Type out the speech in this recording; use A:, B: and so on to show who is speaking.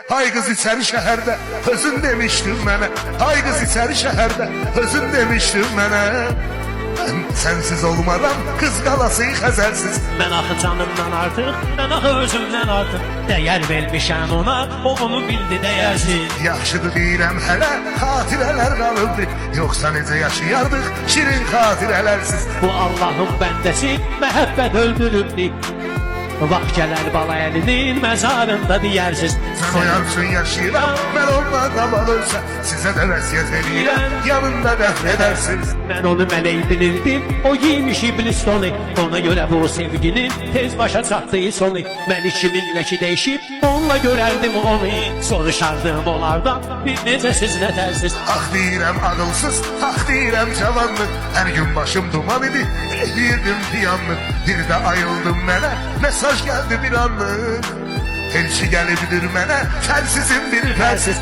A: Hay qız içəri şəhərdə özün demişdin mənə. Hay qız içəri şəhərdə özün demişdin mənə. Ben sensiz olmadan kız qalası Xəzərsiz.
B: Ben axı canımdan artıq, ben axı özümdən artıq dəyər vermişəm ona, o onu bildi dəyərsiz.
A: Yaxşıdır deyirəm hələ, xatirələr qalıbdı. Yoxsa necə yaşayardıq şirin xatirələrsiz.
B: Bu Allah'ın bəndəsi məhəbbət öldürübdü. Vaxt gələr bala əlinin məzarında deyərsiz.
A: Sen oyarsın yaşayıram, ben ondan qalan ölsəm. Sizə də vəsiyyət edirəm, yanında dəfn edersiniz.
B: Ben onu meleği bilirdim, o giymiş iblis donu. Ona göre bu sevginin tez başa çattığı sonu. Ben içimin leki değişip onunla görerdim onu. Soruşardım onlardan bir necə siz ne tersiz.
A: Ah deyirəm ağılsız, ah deyirəm cavanlıq. Hər gün başım duman idi, eləyirdim piyanlıq. Bir də ayıldım mənə, mesaj gəldi bir anlıq. Elçi gəlibdir mənə, sənsizin bir fərsiz.